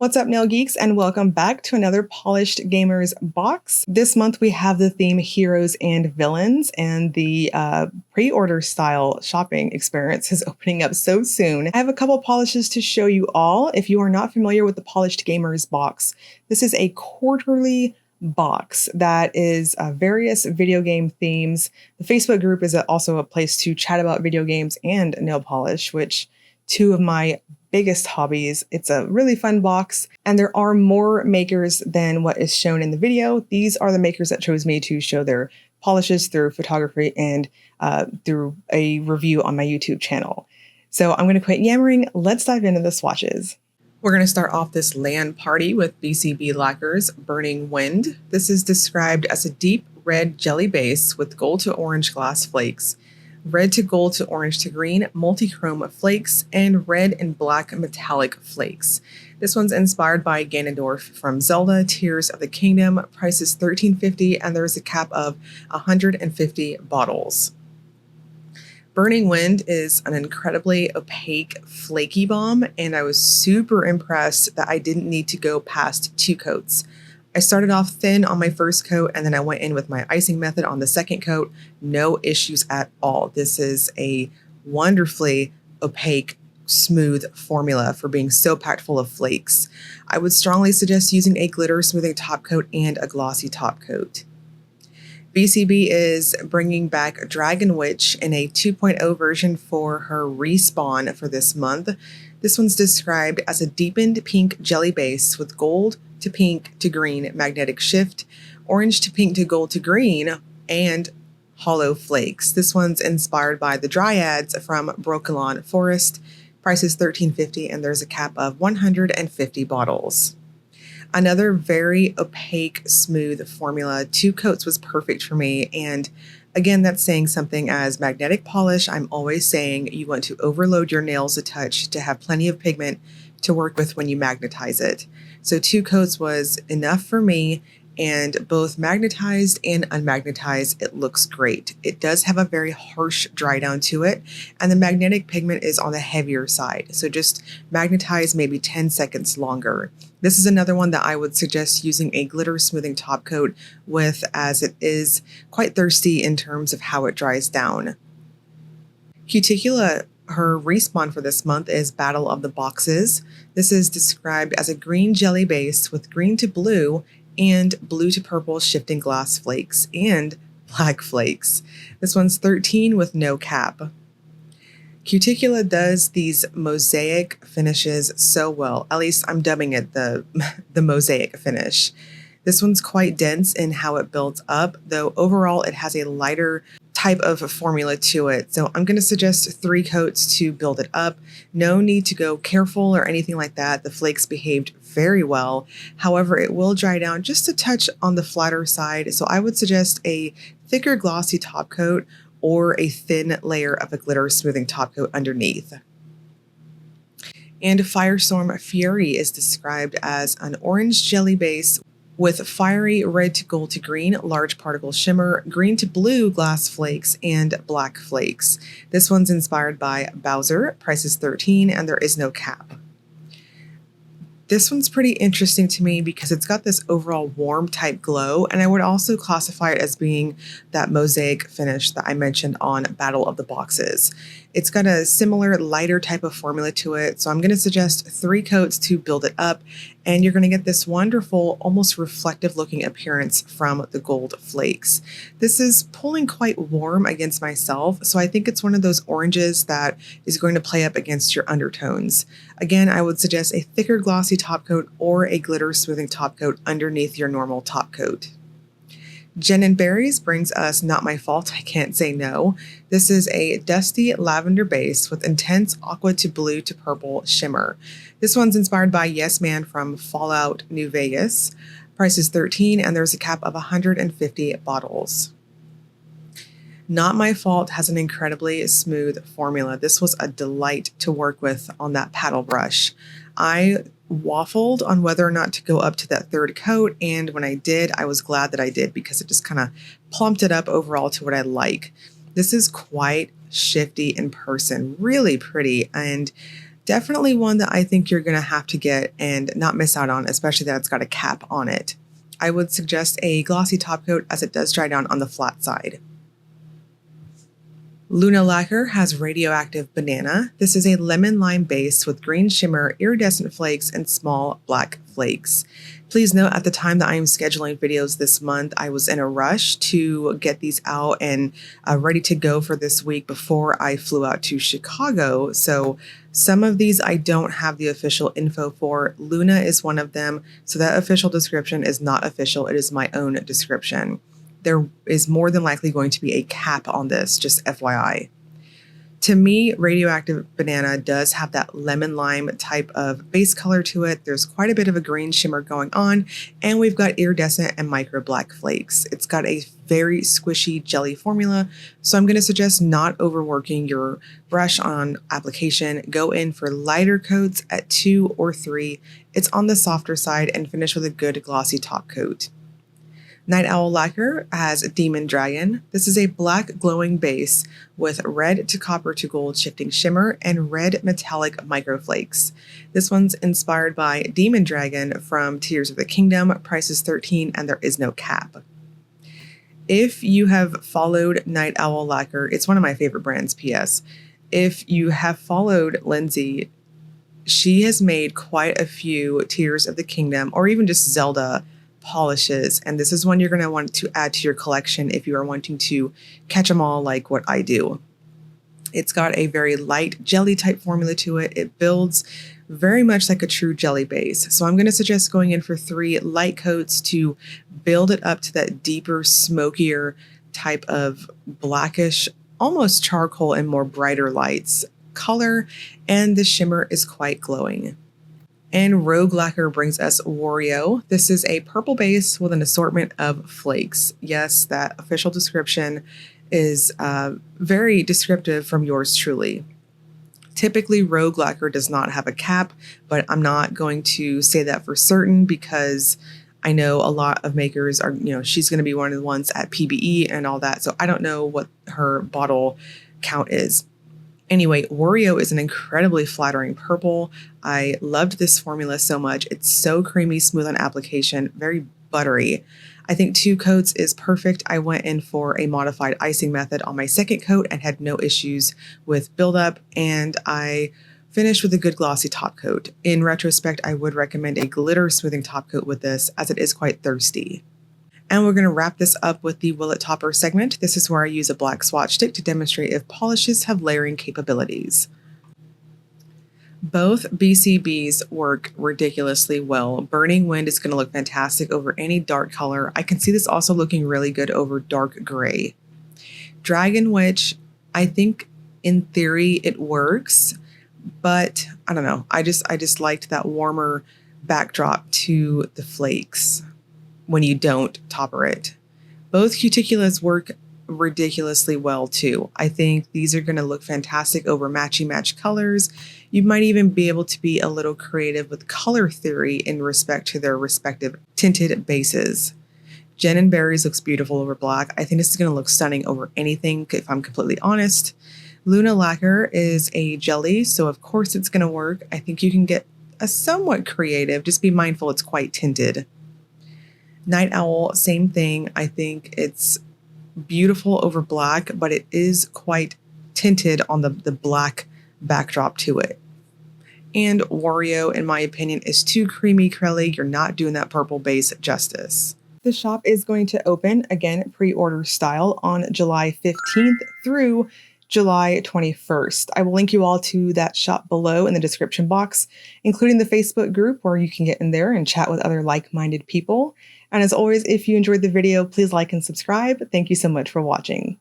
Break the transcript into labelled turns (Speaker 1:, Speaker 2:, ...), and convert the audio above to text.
Speaker 1: What's up, nail geeks, and welcome back to another Polished Gamers box. This month we have the theme Heroes and Villains, and the pre-order style shopping experience is opening up so soon. I have a couple polishes to show you all. If you are not familiar with the Polished Gamers box, this is a quarterly box that is various video game themes. The Facebook group is also a place to chat about video games and nail polish, which two of my biggest hobbies. It's a really fun box, and there are more makers than what is shown in the video. These are the makers that chose me to show their polishes through photography and through a review on my YouTube channel. So I'm going to quit yammering. Let's dive into the swatches. We're going to start off this LAN party with BCB Lacquers Burning Wind. This is described as a deep red jelly base with gold to orange glass flakes, red to gold to orange to green multi-chrome flakes, and red and black metallic flakes. This one's inspired by Ganondorf from Zelda Tears of the Kingdom. Price is $13.50, and there's a cap of 150 bottles. Burning Wind is an incredibly opaque flaky bomb, and I was super impressed that I didn't need to go past 2 coats. I started off thin on my first coat, and then I went in with my icing method on the second coat. No issues at all. This is a wonderfully opaque, smooth formula for being so packed full of flakes. I would strongly suggest using a glitter smoothing top coat and a glossy top coat. BCB is bringing back Dragon Witch in a 2.0 version for her respawn for this month. This one's described as a deepened pink jelly base with gold to pink to green magnetic shift, orange to pink to gold to green, and hollow flakes. This one's inspired by the Dryads from Brokilon Forest. Price is $13.50, and there's a cap of 150 bottles. Another very opaque, smooth formula. 2 coats was perfect for me, and again, that's saying something. As magnetic polish, I'm always saying you want to overload your nails a touch to have plenty of pigment to work with when you magnetize it. So 2 coats was enough for me, and both magnetized and unmagnetized, it looks great. It does have a very harsh dry down to it, and the magnetic pigment is on the heavier side. So just magnetize maybe 10 seconds longer. This is another one that I would suggest using a glitter smoothing top coat with, as it is quite thirsty in terms of how it dries down. Cuticula, her respawn for this month is Battle of the Boxes. This is described as a green jelly base with green to blue and blue to purple shifting glass flakes and black flakes. This one's 13 with no cap. Cuticula does these mosaic finishes so well. At least I'm dubbing it the mosaic finish. This one's quite dense in how it builds up, though overall it has a lighter type of a formula to it. So I'm going to suggest 3 coats to build it up. No need to go careful or anything like that. The flakes behaved very well. However, it will dry down just a touch on the flatter side. So I would suggest a thicker glossy top coat or a thin layer of a glitter smoothing top coat underneath. And Firestorm Fury is described as an orange jelly base with fiery red to gold to green large particle shimmer, green to blue glass flakes, and black flakes. This one's inspired by Bowser. Price is $13, and there is no cap. This one's pretty interesting to me because it's got this overall warm type glow, and I would also classify it as being that mosaic finish that I mentioned on Battle of the Boxes. It's got a similar lighter type of formula to it, so I'm going to suggest 3 coats to build it up, and you're going to get this wonderful, almost reflective looking appearance from the gold flakes. This is pulling quite warm against myself, so I think it's one of those oranges that is going to play up against your undertones. Again, I would suggest a thicker glossy top coat or a glitter smoothing top coat underneath your normal top coat. Jen and Berries brings us Not My Fault, I Can't Say No. This is a dusty lavender base with intense aqua to blue to purple shimmer. This one's inspired by Yes Man from Fallout New Vegas. Price is $13, and there's a cap of 150 bottles. Not My Fault has an incredibly smooth formula. This was a delight to work with on that paddle brush. I waffled on whether or not to go up to that 3rd coat, and when I did, I was glad that I did because it just kind of plumped it up overall to what I like. This is quite shifty in person, really pretty, and Definitely one that I think you're going to have to get and not miss out on, especially that it's got a cap on it. I would suggest a glossy top coat as it does dry down on the flat side. Luna Lacquer has Radioactive Banana. This is a lemon lime base with green shimmer, iridescent flakes, and small black flakes. Please note, at the time that I am scheduling videos this month, I was in a rush to get these out and ready to go for this week before I flew out to Chicago. So some of these I don't have the official info for. Luna is one of them, so that official description is not official. It is my own description. There is more than likely going to be a cap on this, just FYI. To me, Radioactive Banana does have that lemon lime type of base color to it. There's quite a bit of a green shimmer going on, and we've got iridescent and micro black flakes. It's got a very squishy jelly formula, so I'm going to suggest not overworking your brush on application. Go in for lighter coats at 2 or 3. It's on the softer side, and finish with a good glossy top coat. Night Owl Lacquer has Demon Dragon. This is a black glowing base with red to copper to gold shifting shimmer and red metallic microflakes. This one's inspired by Demon Dragon from Tears of the Kingdom. Price is $13 and there is no cap. If you have followed Night Owl Lacquer, it's one of my favorite brands, PS. If you have followed Lindsay, she has made quite a few Tears of the Kingdom or even just Zelda polishes, and this is one you're going to want to add to your collection if you are wanting to catch them all like what I do. It's got a very light jelly type formula to it. It builds very much like a true jelly base. So I'm going to suggest going in for 3 light coats to build it up to that deeper, smokier type of blackish, almost charcoal and more brighter lights color, and the shimmer is quite glowing. And Rogue Lacquer brings us Wario. This is a purple base with an assortment of flakes. Yes, that official description is very descriptive from yours truly. Typically, Rogue Lacquer does not have a cap, but I'm not going to say that for certain because I know a lot of makers are, she's going to be one of the ones at PBE and all that. So I don't know what her bottle count is. Anyway, Wario is an incredibly flattering purple. I loved this formula so much. It's so creamy, smooth on application, very buttery. I think 2 coats is perfect. I went in for a modified icing method on my second coat and had no issues with buildup, and I finished with a good glossy top coat. In retrospect, I would recommend a glitter smoothing top coat with this as it is quite thirsty. And we're going to wrap this up with the Will It Topper segment. This is where I use a black swatch stick to demonstrate if polishes have layering capabilities. Both BCBs work ridiculously well. Burning Wind is going to look fantastic over any dark color. I can see this also looking really good over dark gray. Dragon Witch, I think in theory it works, but I don't know. I just liked that warmer backdrop to the flakes when you don't topper it. Both Cuticulas work ridiculously well too. I think these are going to look fantastic over matchy-match colors. You might even be able to be a little creative with color theory in respect to their respective tinted bases. Gin and Berries looks beautiful over black. I think this is going to look stunning over anything, if I'm completely honest. Luna Lacquer is a jelly, so of course it's going to work. I think you can get a somewhat creative. Just be mindful it's quite tinted. Night Owl, same thing. I think it's beautiful over black, but it is quite tinted on the black backdrop to it. And Wario, in my opinion, is too creamy curly. You're not doing that purple base justice. The shop is going to open, again, pre-order style, on July 15th through July 21st. I will link you all to that shop below in the description box, including the Facebook group where you can get in there and chat with other like-minded people. And as always, if you enjoyed the video, please like and subscribe. Thank you so much for watching.